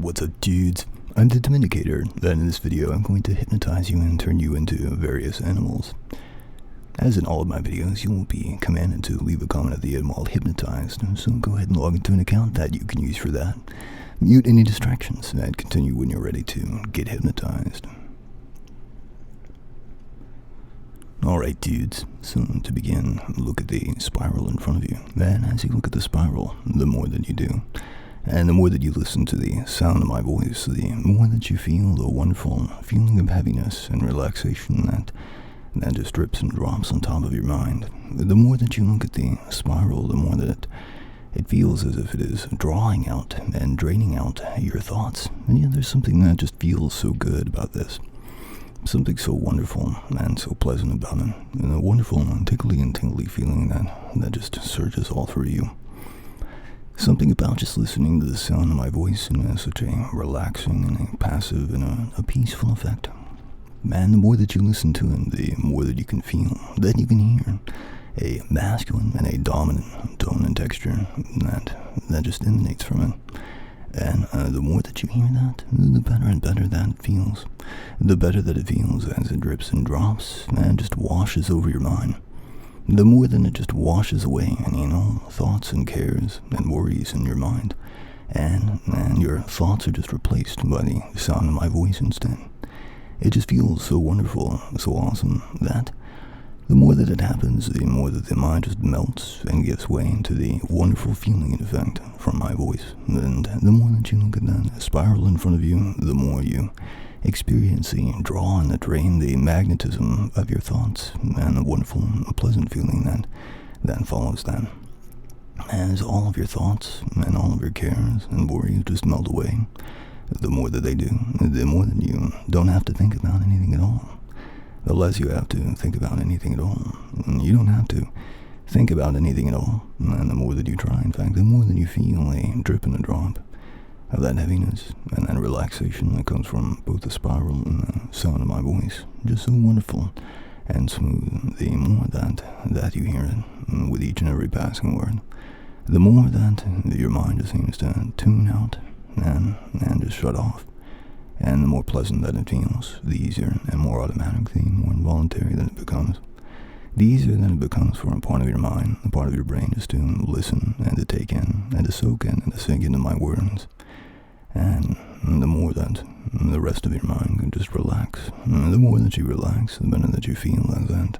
What's up, dudes? I'm the Dominicator, and in this video I'm going to hypnotize you and turn you into various animals. As in all of my videos, you will be commanded to leave a comment at the end while hypnotized, so go ahead and log into an account that you can use for that. Mute any distractions, and continue when you're ready to get hypnotized. Alright, dudes, so to begin, look at the spiral in front of you, and as you look at the spiral, the more that you do, and the more that you listen to the sound of my voice, the more that you feel the wonderful feeling of heaviness and relaxation that just drips and drops on top of your mind. The more that you look at the spiral, the more that it feels as if it is drawing out and draining out your thoughts. And yeah, there's something that just feels so good about this. Something so wonderful and so pleasant about it. And a wonderful tickly and tingly feeling that just surges all through you. Something about just listening to the sound of my voice in such a relaxing and a passive and a peaceful effect. And the more that you listen to it, the more that you can feel, that you can hear a masculine and a dominant tone and texture that just emanates from it. And the more that you hear that, the better and better that it feels. The better that it feels as it drips and drops and just washes over your mind. The more than it just washes away any thoughts and cares and worries in your mind. And your thoughts are just replaced by the sound of my voice instead. It just feels so wonderful, so awesome, that the more that it happens, the more that the mind just melts and gives way into the wonderful feeling and effect from my voice. And the more that you look at that spiral in front of you, the more you experience the draw and the drain, the magnetism of your thoughts, and the wonderful, pleasant feeling that follows that. As all of your thoughts and all of your cares and worries just melt away, the more that they do, the more that you don't have to think about anything at all. The less you have to think about anything at all. You don't have to think about anything at all. And the more that you try, in fact, the more that you feel a drip and a drop of that heaviness and that relaxation that comes from both the spiral and the sound of my voice. Just so wonderful and smooth. The more that you hear it with each and every passing word, the more that your mind just seems to tune out and just shut off. And the more pleasant that it feels, the easier and more automatic, the more involuntary that it becomes. The easier that it becomes for a part of your mind, a part of your brain, just to listen and to take in and to soak in and to sink into my words. And the more that the rest of your mind can just relax, the more that you relax, the better that you feel as that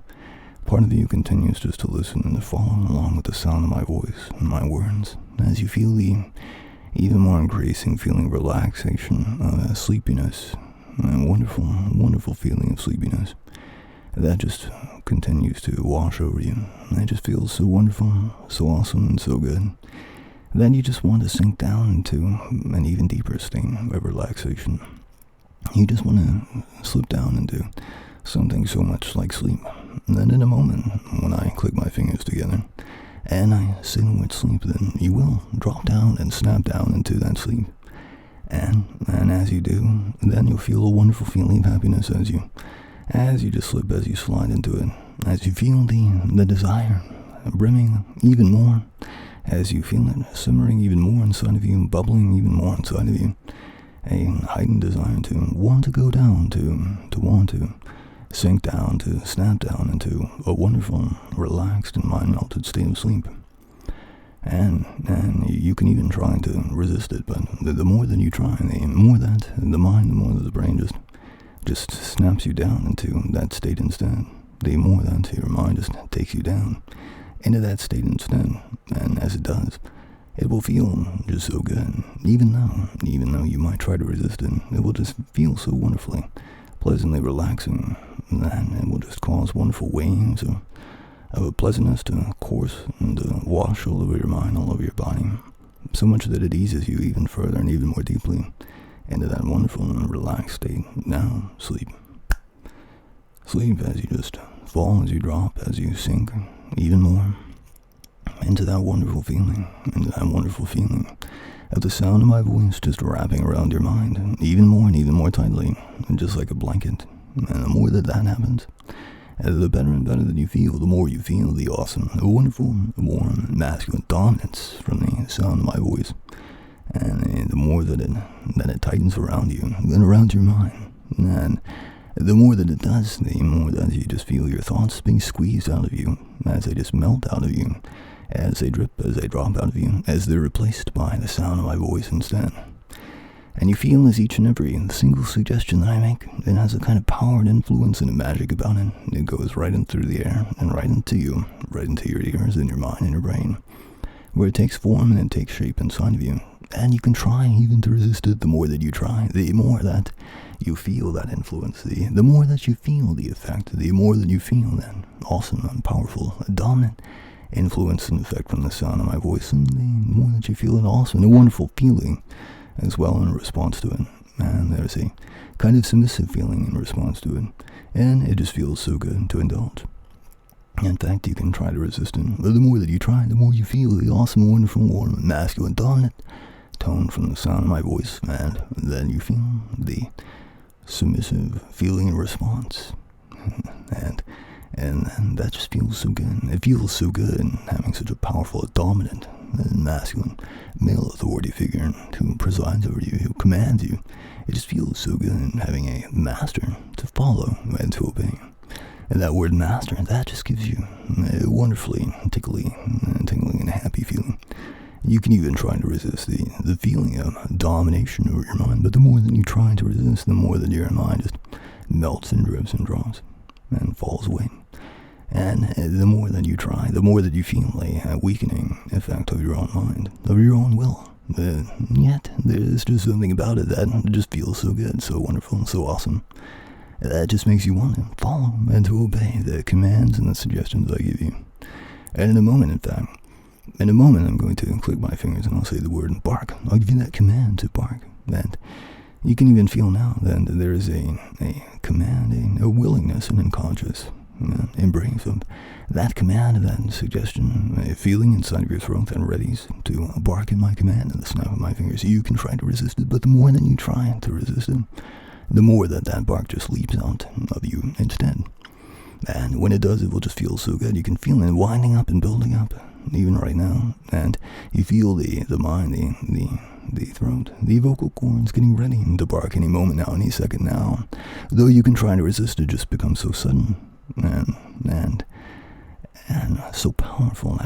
part of you continues just to listen and to follow along with the sound of my voice and my words, as you feel the even more increasing feeling of relaxation, sleepiness, a wonderful, wonderful feeling of sleepiness that just continues to wash over you. And it just feels so wonderful, so awesome, and so good. Then you just want to sink down into an even deeper state of relaxation. You just want to slip down into something so much like sleep. And then in a moment, when I click my fingers together, and I signal with sleep, then you will drop down and snap down into that sleep. And as you do, then you'll feel a wonderful feeling of happiness as you just slip, as you slide into it, as you feel the desire brimming even more, as you feel it simmering even more inside of you, bubbling even more inside of you, a heightened desire to want to go down, to want to sink down, to snap down into a wonderful, relaxed and mind-melted state of sleep. And you can even try to resist it, but the more that you try, the more that the mind, the more that the brain just snaps you down into that state instead. The more that your mind just takes you down into that state instead. And as it does, it will feel just so good. Even though you might try to resist it, it will just feel so wonderfully, pleasantly relaxing, and it will just cause wonderful waves of a pleasantness to course and to wash all over your mind, all over your body, so much that it eases you even further and even more deeply into that wonderful and relaxed state. Now, sleep. Sleep as you just fall, as you drop, as you sink even more into that wonderful feeling, of the sound of my voice just wrapping around your mind even more and even more tightly, just like a blanket. And the more that happens, the better and better that you feel, the more you feel the awesome, the wonderful, warm, masculine dominance from the sound of my voice. And the more that it tightens around you, then around your mind. And the more that it does, the more that you just feel your thoughts being squeezed out of you as they just melt out of you, as they drip, as they drop out of you, as they're replaced by the sound of my voice instead. And you feel as each and every single suggestion that I make, it has a kind of power and influence and a magic about it. It goes right in through the air and right into you, right into your ears and your mind and your brain, where it takes form and it takes shape inside of you. And you can try even to resist it. The more that you try, the more that you feel that influence, the more that you feel the effect, the more that you feel that awesome and powerful, dominant influence and effect from the sound of my voice, and the more that you feel an awesome and a wonderful feeling as well in response to it. And there's a kind of submissive feeling in response to it, and it just feels so good to indulge. In fact, you can try to resist it, but the more that you try, the more you feel the awesome, wonderful, warm, masculine, dominant tone from the sound of my voice, and then you feel the submissive feeling in response. And that just feels so good. It feels so good having such a powerful, dominant, masculine, male authority figure who presides over you, who commands you. It just feels so good having a master to follow and to obey. And that word master, that just gives you a wonderfully tingling and happy feeling. You can even try to resist the feeling of domination over your mind, but the more that you try to resist, the more that your mind just melts and drifts and drops and falls away. And the more that you try, the more that you feel a weakening effect of your own mind, of your own will. Yet, there's just something about it that just feels so good, so wonderful, and so awesome. That just makes you want to follow and to obey the commands and the suggestions I give you. And in a moment, I'm going to click my fingers and I'll say the word bark. I'll give you that command to bark. And you can even feel now that there is a command, a willingness, an unconscious embrace of that command, of that suggestion, a feeling inside of your throat that readies to bark in my command and the snap of my fingers. You can try to resist it, but the more that you try to resist it, the more that bark just leaps out of you instead. And when it does, it will just feel so good. You can feel it winding up and building up, even right now. And you feel the mind, the throat, the vocal cords getting ready to bark any moment now, any second now. Though you can try to resist, it just becomes so sudden and so powerful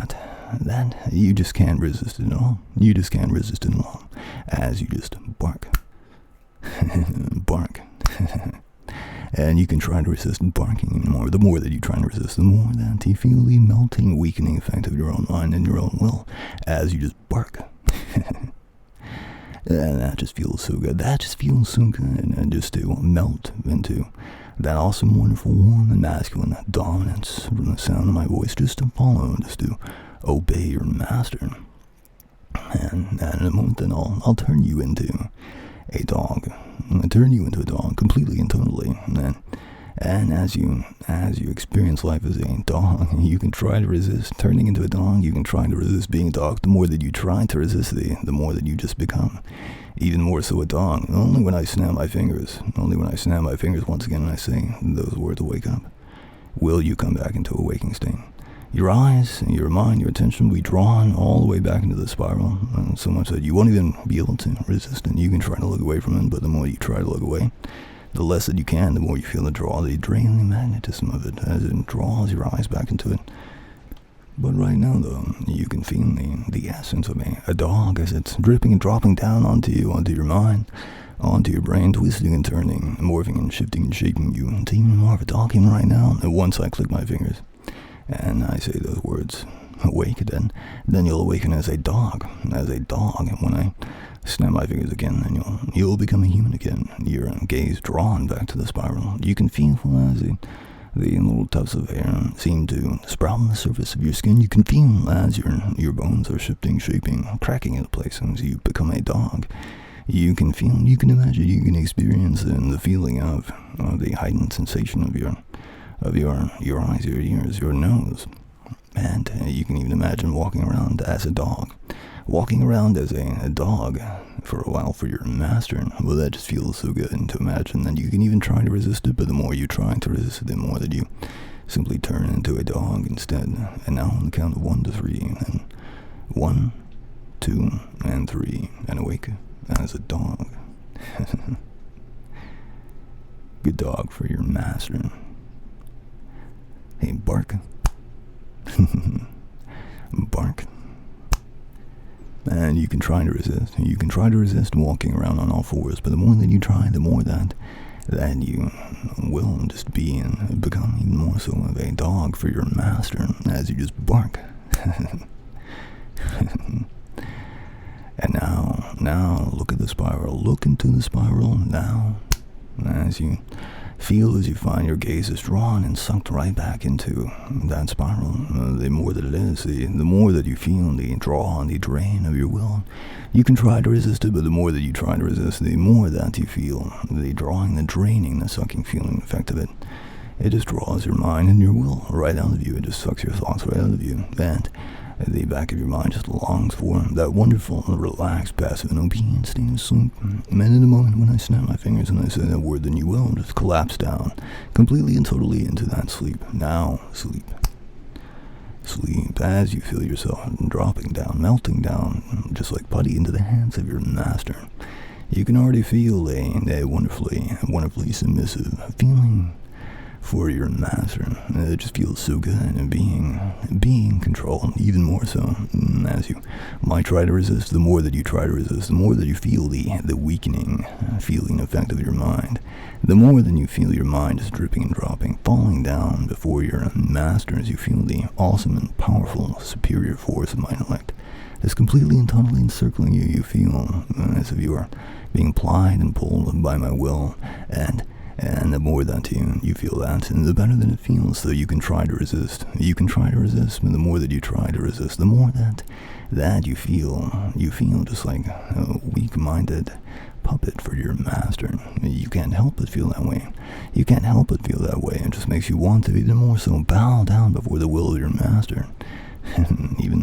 that you just can't resist it at all. You just can't resist it at all as you just bark. Bark. And you can try to resist barking even more. The more that you try to resist, the more that you feel the melting, weakening effect of your own mind and your own will as you just bark. And that just feels so good. That just feels so good. And just to melt into that awesome, wonderful, warm, and masculine dominance from the sound of my voice, just to follow, just to obey your master. And in a moment, then I'll turn you into a dog. I turn you into a dog completely and totally. And as you experience life as a dog, you can try to resist turning into a dog. You can try to resist being a dog. The more that you try to resist the more that you just become even more so a dog. Only when I snap my fingers once again and I say those words, wake up, will you come back into a waking state. Your eyes, your mind, your attention will be drawn all the way back into the spiral, so much that you won't even be able to resist it. You can try to look away from it, but the more you try to look away, the less that you can, the more you feel the draw, the draining magnetism of it as it draws your eyes back into it. But right now, though, you can feel the essence of a dog as it's dripping and dropping down onto you, onto your mind, onto your brain, twisting and turning, morphing and shifting and shaping you into even more of a dog even right now. And once I click my fingers and I say those words, awake, then you'll awaken as a dog. And when I snap my fingers again, then you'll become a human again. Your gaze drawn back to the spiral. You can feel as the little tufts of hair seem to sprout on the surface of your skin. You can feel as your bones are shifting, shaping, cracking into place as you become a dog. You can feel, you can imagine, you can experience the feeling of the heightened sensation of your eyes, your ears, your nose. And you can even imagine walking around as a dog. Walking around as a dog for a while for your master. Well, that just feels so good to imagine that you can even try to resist it, but the more you try to resist it, the more that you simply turn into a dog instead. And now on the count of 1 to 3, and 1, 2, and 3, and awake as a dog. Good dog for your master. Hey, bark. Bark. And you can try to resist. You can try to resist walking around on all fours, but the more that you try, the more that you will just become even more so of a dog for your master as you just bark. And now look at the spiral. Look into the spiral now as you find your gaze is drawn and sucked right back into that spiral. The more that it is, the more that you feel the draw and the drain of your will. You can try to resist it, but the more that you try to resist, the more that you feel the drawing, the draining, the sucking feeling effect of it. It just draws your mind and your will right out of you. It just sucks your thoughts right out of you. And the back of your mind just longs for that wonderful, relaxed, passive, and obedient state of sleep. And in a moment when I snap my fingers and I say that word, then you will just collapse down completely and totally into that sleep. Now, sleep. Sleep as you feel yourself dropping down, melting down, just like putty into the hands of your master. You can already feel a wonderfully submissive feeling for your master. It just feels so good and being controlled even more so as you might try to resist. The more that you try to resist, the more that you feel the weakening feeling effect of your mind. The more than you feel your mind is dripping and dropping, falling down before your master as you feel the awesome and powerful superior force of my intellect is completely and totally encircling you. You feel as if you are being plied and pulled by my will, and the more that you feel that, and the better that it feels. So you can try to resist. You can try to resist, but the more that you try to resist, the more that you feel just like a weak-minded puppet for your master. You can't help but feel that way. You can't help but feel that way. It just makes you want to even more so bow down before the will of your master. even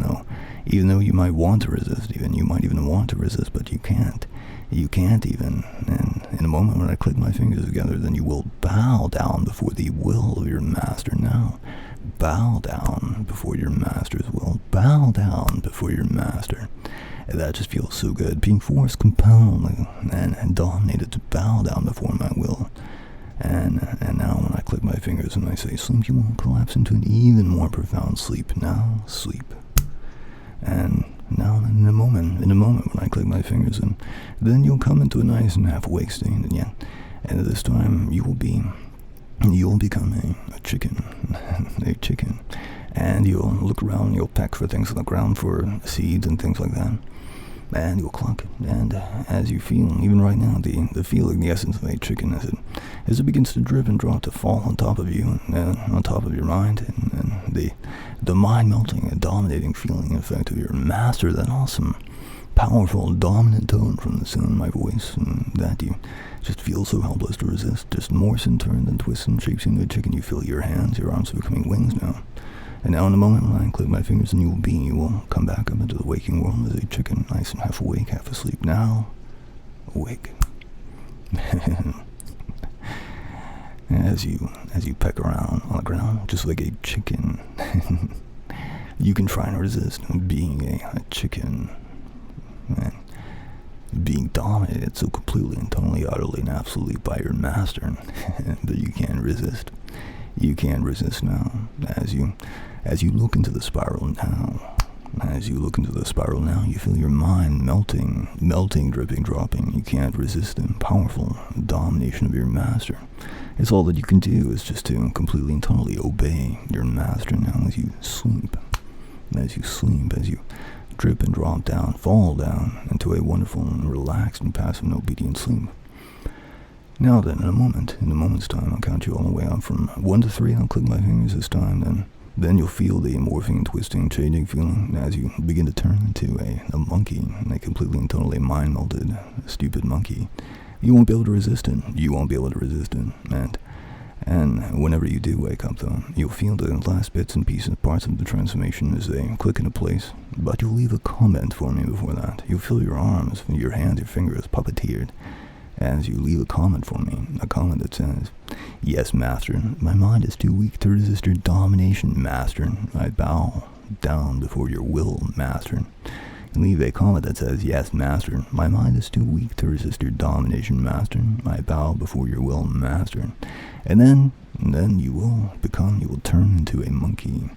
though you might want to resist, you might even want to resist, but you can't. You can't even, and in a moment when I click my fingers together, then you will bow down before the will of your master now. Bow down before your master's will. Bow down before your master. And that just feels so good, being forced, compelled, and dominated to bow down before my will. And now when I click my fingers and I say sleep, you will collapse into an even more profound sleep. Now, sleep. And now, in a moment when I click my fingers, and then you'll come into a nice and half-awake state, and this time you'll become a chicken, and you'll look around, you'll peck for things on the ground, for seeds and things like that, and you'll cluck, and as you feel, even right now, the feeling, the essence of a chicken as it begins to drip and drop to fall on top of you, and on top of your mind, and the mind-melting and dominating feeling effect of your master, that awesome, powerful, dominant tone from the sound of my voice, and that you just feel so helpless to resist, just morphs and turns and twists and shapes into a chicken. You feel your hands, your arms becoming wings now. And now in a moment when I click my fingers and you will come back up into the waking world as a chicken, nice and half awake, half asleep. Now, awake. As you peck around on the ground, just like a chicken, you can try and resist being a chicken, and being dominated so completely and totally, utterly, and absolutely by your master, that you can't resist. You can't resist now, as you look into the spiral now. As you look into the spiral now, you feel your mind melting, dripping, dropping. You can't resist the powerful domination of your master. It's all that you can do is just to completely and totally obey your master now as you sleep. As you drip and drop down, fall down into a wonderful and relaxed and passive and obedient sleep. Now then, in a moment's time, I'll count you all the way up from 1 to 3. I'll click my fingers this time, then you'll feel the morphing, twisting, changing feeling as you begin to turn into a monkey, a completely and totally mind-melted, stupid monkey. You won't be able to resist it. And whenever you do wake up, though, you'll feel the last bits and pieces, parts of the transformation as they click into place. But you'll leave a comment for me before that. You'll feel your arms, your hands, your fingers puppeteered as you leave a comment for me. A comment that says, "Yes, master, my mind is too weak to resist your domination, master. I bow down before your will, master. leave a comment that says, "Yes, Master, my mind is too weak to resist your domination, Master. I bow before your will, Master." And then you will turn into a monkey.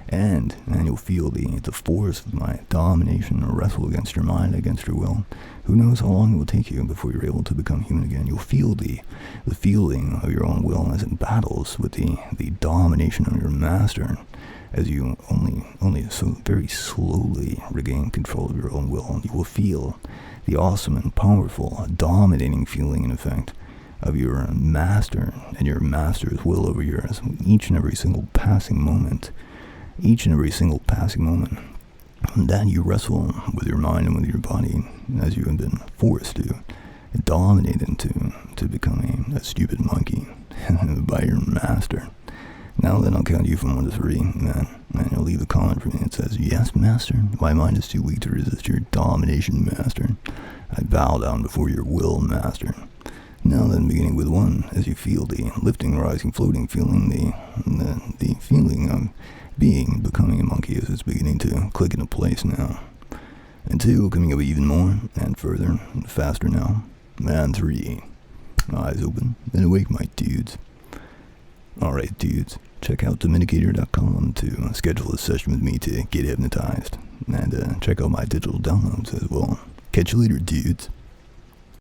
And you'll feel the force of my domination wrestle against your mind, against your will. Who knows how long it will take you before you're able to become human again. You'll feel the feeling of your own will as it battles with the domination of your master, as you only so very slowly regain control of your own will. And you will feel the awesome and powerful, dominating feeling, in effect, of your master and your master's will over yours, each and every single passing moment. Each and every single passing moment. And then you wrestle with your mind and with your body, as you have been forced to dominate into becoming a stupid monkey by your master. Now then, I'll count you from 1 to 3, and you'll leave a comment for me that says, "Yes, Master, my mind is too weak to resist your domination, Master. I bow down before your will, Master." Now then, beginning with 1, as you feel the lifting, rising, floating feeling, the feeling of becoming a monkey as it's beginning to click into place now. And 2, coming up even more, and further, and faster now. And 3, eyes open and awake, my dudes. Alright, dudes, check out Dominicator.com to schedule a session with me to get hypnotized. And check out my digital downloads as well. Catch you later, dudes.